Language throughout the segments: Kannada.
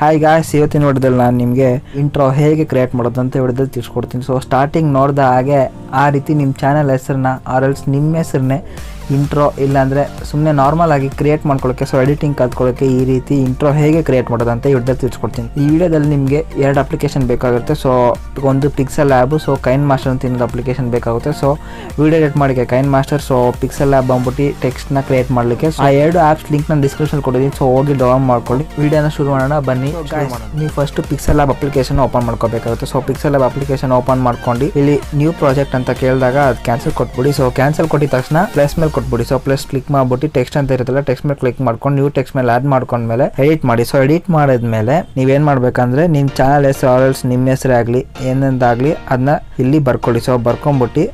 ಹಾಯ್ ಗಾಯ್ಸ್, ಇವತ್ತಿನ ವಿಡಿಯೋದಲ್ಲಿ ನಾನು ನಿಮಗೆ ಇಂಟ್ರೋ ಹೇಗೆ ಕ್ರಿಯೇಟ್ ಮಾಡೋದು ಅಂತ ವಿಡಿಯೋದಲ್ಲಿ ತಿಳಿಸ್ಕೊಡ್ತೀನಿ. ಸೊ ಸ್ಟಾರ್ಟಿಂಗ್ ನೋಡಿದ ಹಾಗೆ ಆ ರೀತಿ ನಿಮ್ಮ ಚಾನಲ್ ಹೆಸರನ್ನ ಆರ್ಎಲ್ಸ್ ನಿಮ್ಮ ಹೆಸರನ್ನೇ ಇಂಟ್ರೋ ಇಲ್ಲಾಂದರೆ ಸುಮ್ಮನೆ ನಾರ್ಮಲ್ ಆಗಿ ಕ್ರಿಯೇಟ್ ಮಾಡ್ಕೊಳ್ಳೋಕ್ಕೆ, ಸೊ ಎಡಿಟಿಂಗ್ ಕಲ್ತ್ಕೊಳ್ಳೋಕ್ಕೆ ಈ ರೀತಿ ಇಂಟ್ರೋ ಹೇಗೆ ಕ್ರಿಯೇಟ್ ಮಾಡೋದು ಅಂತ ಈ ವಿಡಿಯೋದಲ್ಲಿ ತಿಳಿಸ್ಕೊಡ್ತೀನಿ. ಈ ವಿಡಿಯೋದಲ್ಲಿ ನಿಮಗೆ 2 ಅಪ್ಲಿಕೇಶನ್ ಬೇಕಾಗುತ್ತೆ. ಸೊ ಒಂದು PixelLab, so KineMaster ಅಂತ ಇನ್ನೊಂದು ಅಪ್ಲಿಕೇಶನ್ ಬೇಕಾಗುತ್ತೆ. ಸೊ ವಿಡಿಯೋ ಎಡಿಟ್ ಮಾಡೋಕ್ಕೆ KineMaster, so PixelLab ಬಂದ್ಬಿಟ್ಟು ಟೆಕ್ಸ್ಟ್ನ ಕ್ರಿಯೇಟ್ ಮಾಡಲಿಕ್ಕೆ. ಸೊ ಆ 2 ಆ್ಯಪ್ಸ್ ಲಿಂಕ್ ನಾನು ಡಿಸ್ಕ್ರಿಪ್ಷನ್ ಕೊಟ್ಟಿದ್ದೀನಿ. ಸೊ ಹೋಗಿ ಡೌನ್ಲೋಡ್ ಮಾಡ್ಕೊಳ್ಳಿ. ವಿಡಿಯೋನ ಶುರು ಮಾಡೋಣ ಬನ್ನಿ. ನೀವು first PixelLab application open ಮಾಡ್ಕೋಬೇಕಾಗುತ್ತೆ. So PixelLab application open ಮಾಡ್ಕೊಂಡು ಇಲ್ಲಿ ನ್ಯೂ ಪ್ರಾಜೆಕ್ಟ್ ಅಂತ ಕೇಳಿದಾಗ ಅದು ಕ್ಯಾನ್ಸಲ್ ಕೊಟ್ಬಿಡಿ. ಸೊ ಕ್ಯಾನ್ಸಲ್ ಕೊಟ್ಟಿದ ತಕ್ಷಣ ಪ್ಲಸ್ ಮೇಲೆ ಕೊಟ್ಬಿಡಿ. ಸೊ ಪ್ಲಸ್ ಕ್ಲಿಕ್ ಮಾಡ್ಬಿಟ್ಟು ಟೆಕ್ಸ್ಟ್ ಅಂತ ಇರುತ್ತಲ್ಲ, ಟೆಕ್ಸ್ಟ್ ಮೇಲೆ ಕ್ಲಿಕ್ ಮಾಡ್ಕೊಂಡು ನ್ಯೂ ಟೆಕ್ಸ್ಟ್ ಮೇಲೆ ಆಡ್ ಮಾಡ್ಕೊಂಡ್ಮೇಲೆ ಎಡಿಟ್ ಮಾಡಿ. ಸೊ ಎಡಿಟ್ ಮಾಡಿದ್ಮೇಲೆ ನೀವೇನ್ ಮಾಡ್ಬೇಕಂದ್ರೆ ನಿಮ್ಮ ಚಾನಲ್ ಹೆಸರು ಆರ್ಎಲ್ಸ್ ನಿಮ್ಮ ಹೆಸರೇ ಆಗಲಿ ಏನಂದಾಗಲಿ ಅದನ್ನ ಇಲ್ಲಿ ಬರ್ಕೊಳ್ಳಿ. ಸೊ ಬರ್ಕೊಂಡ್ಬಿಟ್ಟು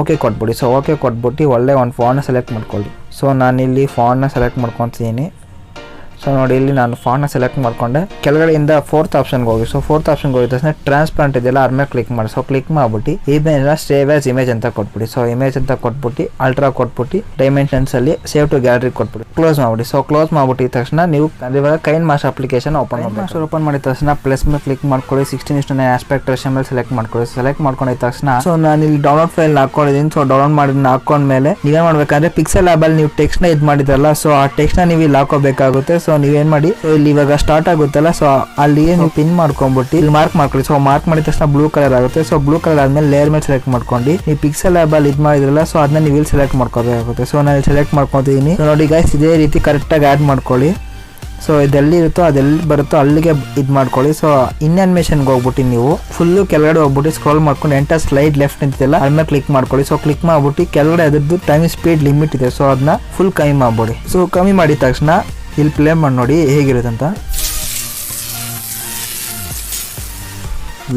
ಓಕೆ ಕೊಟ್ಬಿಡಿ. ಸೊ ಓಕೆ ಕೊಟ್ಬಿಟ್ಟು ಒಳ್ಳೆ ಒಂದು ಫಾಂಟ್ನ ಸೆಲೆಕ್ಟ್ ಮಾಡ್ಕೊಳ್ಳಿ. ಸೊ ನಾನಿಲ್ಲಿ ಫಾಂಟ್ನ ಸೆಲೆಕ್ಟ್ ಮಾಡ್ಕೊತೀನಿ. ಸೊ ನೋಡಿ, ಇಲ್ಲಿ ನಾನು ಫಾಂಟ್ನ ಸೆಲೆಕ್ಟ್ ಮಾಡ್ಕೊಂಡೆ. ಕೆಳಗಡೆಯಿಂದ 4th ಆಪ್ಷನ್ಗೆ ಹೋಗಿ. ಸೊ 4th ಆಪ್ಷನ್ಗೆ ಹೋಗಿದ ತಕ್ಷಣ ಟ್ರಾನ್ಸ್ಪರೆಂಟ್ ಇದೆಯಲ್ಲ ಅದ್ರ ಮೇಲೆ ಕ್ಲಿಕ್ ಮಾಡಿ. ಸೊ ಕ್ಲಿಕ್ ಮಾಡ್ಬಿಟ್ಟು ಇಮೇಜ್ನ ಸೇವ್ ಆಸ್ ಇಮೇಜ್ ಅಂತ ಕೊಟ್ಬಿಡಿ. ಸೊ ಇಮೇಜ್ ಅಂತ ಕೊಟ್ಬಿಟ್ಟು ಅಲ್ಟ್ರಾ ಕೊಟ್ಬಿಟ್ಟು ಡೈಮೆನ್ಷನ್ಸ್ ಅಲ್ಲಿ ಸೇವ್ ಟು ಗ್ಯಾಲರಿ ಕೊಟ್ಬಿಡಿ. ಕ್ಲೋಸ್ ಮಾಡ್ಬಿಡಿ. ಸೊ ಕ್ಲೋಸ್ ಮಾಡ್ಬಿಟ್ಟಿದ ತಕ್ಷಣ ನೀವು ಇವಾಗ ಕೈನ್ ಮಾಸ್ಟರ್ ಅಪ್ಲಿಕೇಶನ್ ಓಪನ್ ಮಾಡಿ. ಓಪನ್ ಮಾಡಿದ ತಕ್ಷಣ ಪ್ಲಸ್ ಮೇಲೆ ಕ್ಲಿಕ್ ಮಾಡ್ಕೊಳ್ಳಿ. 16:9 ಆಸ್ಪೆಕ್ಟ್ ರೇಷಿಯೋ ಮೇಲೆ ಸೆಲೆಕ್ಟ್ ಮಾಡ್ಕೊಳ್ಳಿ. ಸೆಲೆಕ್ಟ್ ಮಾಡ್ಕೊಂಡಿದ ತಕ್ಷಣ ಸೊ ನಾನು ಇಲ್ಲಿ ಡೌನ್ಲೋಡ್ ಫೈಲ್ ಹಾಕೊಂಡಿದ್ದೀನಿ. ಸೊ ಡೌನ್ಲೋಡ್ ಮಾಡಿದ್ನ ಹಾಕೊಂಡ್ಮೇಲೆ ನೀವೇನ್ ಮಾಡ್ಬೇಕಂದ್ರೆ ಪಿಕ್ಸೆಲ್ ಲ್ಯಾಬ್ ಅಲ್ಲಿ ನೀವು ಟೆಕ್ಸ್ಟ್ ನ ಇದು ಮಾಡಿದ್ರಲ್ಲ, ಸೊ ಆ ಟೆಕ್ಸ್ಟ್ ನ ನೀವು ಇಲ್ಲಿ ಹಾಕೋಬೇಕಾಗುತ್ತೆ. ಸೊ ನೀವೇನ್ ಮಾಡಿ, ಸೊ ಇಲ್ಲಿ ಇವಾಗ ಸ್ಟಾರ್ಟ್ ಆಗುತ್ತಲ್ಲ, ಸೊ ಅಲ್ಲಿ ನೀವು ಪಿನ್ ಮಾಡ್ಕೊಂಡ್ಬಿಟ್ಟು ಇಲ್ಲಿ ಮಾರ್ಕ್ ಮಾಡ್ಕೊಳ್ಳಿ. ಸೊ ಮಾರ್ಕ್ ಮಾಡಿದ ತಕ್ಷಣ ಬ್ಲೂ ಕಲರ್ ಆಗುತ್ತೆ. ಸೊ ಬ್ಲೂ ಕಲರ್ ಆದ್ಮೇಲೆ ಲೇಯರ್ ಮೇಲೆ ಸೆಲೆಕ್ಟ್ ಮಾಡ್ಕೊಂಡು ನೀವು ಪಿಕ್ಸೆಲ್ ಲ್ಯಾಬ್ ಅಲ್ಲಿ ಇದು ಮಾಡಿದ್ರಲ್ಲ, ಸೊ ಅದನ್ನ ನೀವು ಇಲ್ಲಿ ಸೆಲೆಕ್ಟ್ ಮಾಡ್ಕೋಬೇಕಾಗುತ್ತೆ. ಸೊ ನಾನು ಇಲ್ಲಿ ಸೆಲೆಕ್ಟ್ ಮಾಡ್ಕೊತೀನಿ. ಸೊ ನೋಡಿ ಗೈಸ್, ಇದೇ ರೀತಿ ಕರೆಕ್ಟಾಗಿ ಆ್ಯಡ್ ಮಾಡ್ಕೊಳ್ಳಿ. ಸೊ ಇದೆಲ್ಲಿ ಇರುತ್ತೋ ಅದೆಲ್ಲಿ ಬರುತ್ತೋ ಅಲ್ಲಿಗೆ ಇದು ಮಾಡ್ಕೊಳ್ಳಿ. ಸೊ ಇನ್ಯಾನಿಮೇಷನ್ಗೆ ಹೋಗ್ಬಿಟ್ಟು ನೀವು ಫುಲ್ಲು ಕೆಳಗಡೆ ಹೋಗ್ಬಿಟ್ಟು ಸ್ಕ್ರೋಲ್ ಮಾಡ್ಕೊಂಡು ಎಂಟರ್ ಸ್ಲೈಡ್ ಲೆಫ್ಟ್ ನಿಂತಿಲ್ಲ ಅದ್ಮೇಲೆ ಕ್ಲಿಕ್ ಮಾಡ್ಕೊಳ್ಳಿ. ಸೊ ಕ್ಲಿಕ್ ಮಾಡ್ಬಿಟ್ಟು ಕೆಳಗಡೆ ಅದ್ರದ್ದು ಟೈಮ್ ಸ್ಪೀಡ್ ಲಿಮಿಟ್ ಇದೆ, ಸೊ ಅದನ್ನ ಫುಲ್ ಕಮ್ಮಿ ಮಾಡ್ಬಿಡಿ. ಸೊ ಕಮ್ಮಿ ಮಾಡಿದ ತಕ್ಷಣ ಇಲ್ಲಿ ಪ್ಲೇ ಮಾಡಿ ನೋಡಿ ಹೇಗಿರುತ್ತಂತ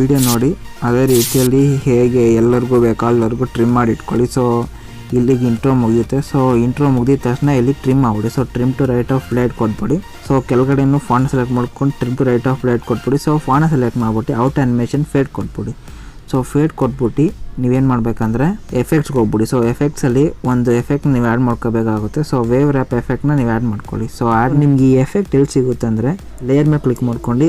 ವಿಡಿಯೋ ನೋಡಿ. ಅದೇ ರೀತಿಯಲ್ಲಿ ಹೇಗೆ ಎಲ್ಲರಿಗೂ ಬೇಕಾ ಎಲ್ಲರಿಗೂ ಟ್ರಿಮ್ ಮಾಡಿ ಇಟ್ಕೊಳ್ಳಿ. ಸೊ ಇಲ್ಲಿಗೆ ಇಂಟ್ರೋ ಮುಗಿಯುತ್ತೆ. ಸೊ ಇಂಟ್ರೋ ಮುಗಿದ ತಕ್ಷಣ ಇಲ್ಲಿ ಟ್ರಿಮ್ ಮಾಡ್ಬಿಡಿ. So trim to right of blade ಕೊಟ್ಬಿಡಿ. ಸೊ ಕೆಳಗಡೆನೂ ಫಾಂಟ್ ಸೆಲೆಕ್ಟ್ ಮಾಡ್ಕೊಂಡು trim to right of blade ಕೊಟ್ಬಿಡಿ. ಸೊ ಫಾಂಟ್ ಸೆಲೆಕ್ಟ್ ಮಾಡ್ಬಿಟ್ಟು ಔಟ್ ಆ್ಯನಿಮೇಷನ್ ಫೇಡ್ ಕೊಟ್ಬಿಡಿ. ಸೊ ಫೇಡ್ ಕೊಟ್ಬಿಟ್ಟು ನೀವೇನು ಮಾಡಬೇಕಂದ್ರೆ ಎಫೆಕ್ಟ್ಸ್ಗೆ ಹೋಗ್ಬಿಡಿ. ಸೊ ಎಫೆಕ್ಟ್ಸಲ್ಲಿ ಒಂದು ಎಫೆಕ್ಟ್ ನೀವು ಆ್ಯಡ್ ಮಾಡ್ಕೋಬೇಕಾಗುತ್ತೆ. ಸೊ ವೇವ್ ರ್ಯಾಪ್ ಎಫೆಕ್ಟ್ನ ನೀವು ಆ್ಯಡ್ ಮಾಡ್ಕೊಳ್ಳಿ. ಸೊ ನಿಮ್ಗೆ ಈ ಎಫೆಕ್ಟ್ ಎಲ್ಲಿ ಸಿಗುತ್ತೆ ಅಂದರೆ ಲೇಯರ್ ಮೇಲೆ ಕ್ಲಿಕ್ ಮಾಡ್ಕೊಂಡು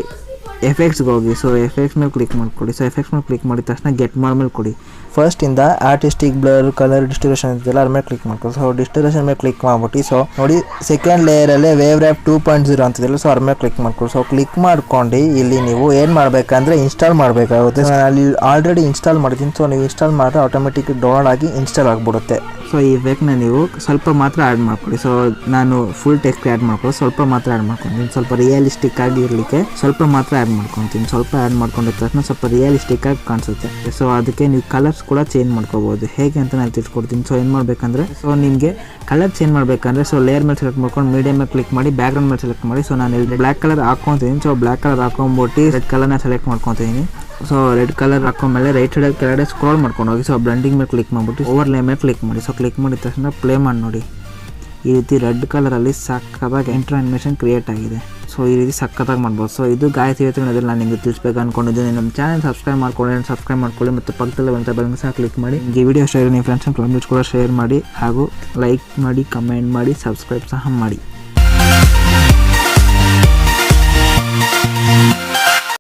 ಎಫೆಕ್ಟ್ಸ್ಗೆ ಹೋಗಿ. ಸೊ ಎಫೆಕ್ಟ್ಸ್ ಮೇಲೆ ಕ್ಲಿಕ್ ಮಾಡ್ಕೊಳ್ಳಿ. ಸೊ ಎಫೆಕ್ಟ್ಸ್ ಮೇಲೆ ಕ್ಲಿಕ್ ಮಾಡಿದ ತಕ್ಷಣ ಗೆಟ್ ಮೇಲೆ ಕೊಡಿ. ಫಸ್ಟಿಂದ ಆರ್ಟಿಸ್ಟಿಕ್ ಬ್ಲರ್ ಕಲರ್ ಡಿಸ್ಟಿಬ್ಯೂಷನ್ ಅಂತಿಲ್ಲ ಅದ್ರ ಮೇಲೆ ಕ್ಲಿಕ್ ಮಾಡ್ಕೊಳ್ಳಿ. ಸೊ ಡಿಸ್ಟಿಬ್ಯೂಷನ್ ಮೇಲೆ ಕ್ಲಿಕ್ ಮಾಡ್ಬಿಟ್ಟು ಸೊ ನೋಡಿ ಸೆಕೆಂಡ್ ಲೇಯರಲ್ಲೇ ವೇವ್ ರ್ಯಾಪ್ 2.0 ಅಂತಿದೆಯಲ್ಲ, ಸೊ ಅದ್ರ ಮೇಲೆ ಕ್ಲಿಕ್ ಮಾಡ್ಕೊಳ್ಳಿ. ಸೊ ಕ್ಲಿಕ್ ಮಾಡ್ಕೊಂಡು ಇಲ್ಲಿ ನೀವು ಏನು ಮಾಡಬೇಕಂದ್ರೆ ಇನ್ಸ್ಟಾಲ್ ಮಾಡಬೇಕಾಗುತ್ತೆ. ಸೊ ಅಲ್ಲಿ ಆಲ್ರೆಡಿ ಇನ್ಸ್ಟಾಲ್ ಮಾಡಿದ್ದೀನಿ. ಸೊ ನೀವು ಇನ್ಸ್ಟಾಲ್ ಮಾಡಿದ್ರೆ ಆಟೋಮೆಟಿಕ್ ಡೌನ್ಲೋಡ್ ಆಗಿ ಇನ್ಸ್ಟಾಲ್ ಆಗಿಬಿಡುತ್ತೆ. ಸೊ ಈ ಎಫೆಕ್ಟ್ನ ನೀವು ಸ್ವಲ್ಪ ಮಾತ್ರ ಆ್ಯಡ್ ಮಾಡ್ಕೊಳ್ಳಿ. ಸೊ ನಾನು ಫುಲ್ ಟೆಕ್ಸ್ಟ್ ಆ್ಯಡ್ ಮಾಡ್ಕೊಳ್ಳಿ, ಸ್ವಲ್ಪ ಮಾತ್ರ ಆ್ಯಡ್ ಮಾಡ್ಕೊತೀನಿ. ಸ್ವಲ್ಪ ರಿಯಲಿಸ್ಟಿಕ್ ಆಗಿ ಇರಲಿಕ್ಕೆ ಸ್ವಲ್ಪ ಮಾತ್ರ ಆ್ಯಡ್ ಮಾಡ್ಕೊತೀನಿ. ಸ್ವಲ್ಪ ಆ್ಯಡ್ ಮಾಡ್ಕೊಂಡಿದ್ದ ತಕ್ಷಣ ಸ್ವಲ್ಪ ರಿಯಲಿಸ್ಟಿಕ್ ಆಗಿ ಕಾಣಿಸುತ್ತೆ. ಸೊ ಅದಕ್ಕೆ ನೀವು ಕಲರ್ಸ್ ಕೂಡ ಚೇಂಜ್ ಮಾಡ್ಕೋಬಹುದು. ಹೇಗೆ ಅಂತ ನಾನು ತಿಳ್ಕೊಡ್ತೀನಿ. ಸೊ ಏನು ಮಾಡಬೇಕಂದ್ರೆ, ಸೊ ನಿಮಗೆ ಕಲರ್ ಚೇಂಜ್ ಮಾಡಬೇಕಂದ್ರೆ ಸೊ ಲೇಯರ್ ಮೇಲೆ ಸೆಲೆಕ್ಟ್ ಮಾಡ್ಕೊಂಡು ಮೀಡಿಯಮ್ ಮೇಲೆ ಕ್ಲಿಕ್ ಮಾಡಿ ಬ್ಯಾಕ್ಗ್ರೌಂಡ್ ಮೇಲೆ ಸೆಲೆಕ್ಟ್ ಮಾಡಿ. ಸೊ ನಾನು ಇಲ್ಲಿ ಬ್ಲ್ಯಾಕ್ ಕಲರ್ ಹಾಕ್ಕೊತೀನಿ. ಸೊ ಬ್ಲ್ಯಾಕ್ ಕಲರ್ ಹಾಕೊಂಡ್ಬಿಟ್ಟು ರೆಡ್ ಕಲರ್ನ ಸೆಲೆಕ್ಟ್ ಮಾಡ್ಕೊತೀನಿ. ಸೊ ರೆಡ್ ಕಲರ್ ಹಾಕೊಂಡ್ಮೇಲೆ ರೈಟ್ ಸೈಡ್ ಕೆಳಗಡೆ ಸ್ಕ್ರೋಲ್ ಮಾಡ್ಕೊಂಡು ಹೋಗಿ. ಸೊ ಬ್ಲೆಂಡಿಂಗ್ ಮೇಲೆ ಕ್ಲಿಕ್ ಮಾಡಿಬಿಟ್ಟು ಓವರ್ಲೇ ಮೇಲೆ ಕ್ಲಿಕ್ ಮಾಡಿ. ಸೊ ಕ್ಲಿಕ್ ಮಾಡಿದ ತಕ್ಷಣ ಪ್ಲೇ ಮಾಡಿ ನೋಡಿ. ಈ ರೀತಿ ರೆಡ್ ಕಲರಲ್ಲಿ ಸಕ್ಕತ್ತಾಗಿ ಎಂಟ್ರ್ ಆನಿಮೇಷನ್ ಕ್ರಿಯೇಟ್ ಆಗಿದೆ. ಸೊ ಈ ರೀತಿ ಸಕ್ಕತ್ತಾಗಿ ಮಾಡ್ಬೋದು. ಸೊ ಇದು ಗಾಯತ್ರಿ ಇವತ್ತಿನಲ್ಲಿ ನಾನು ನಿಮಗೆ ತಿಳಿಸ್ಬೇಕು ಅಂದ್ಕೊಂಡಿದ್ದೀನಿ. ನಮ್ಮ ಚಾನಲ್ ಸಬ್ಸ್ಕ್ರೈಬ್ ಮಾಡ್ಕೊಳ್ಳಿ ಮತ್ತು ಪಕ್ಕದಲ್ಲಿ ಬಂತ ಬೆಲ್ ಸಹ ಕ್ಲಿಕ್ ಮಾಡಿ. ಈ ವಿಡಿಯೋ ಶೇರ್ ನಿಮ್ಮ ಫ್ರೆಂಡ್ಸ್ ಅಂಡ್ ಫ್ಯಾಮಿಲೀಸ್ ಕೂಡ ಶೇರ್ ಮಾಡಿ ಹಾಗೂ ಲೈಕ್ ಮಾಡಿ, ಕಮೆಂಟ್ ಮಾಡಿ, ಸಬ್ಸ್ಕ್ರೈಬ್ ಸಹ ಮಾಡಿ.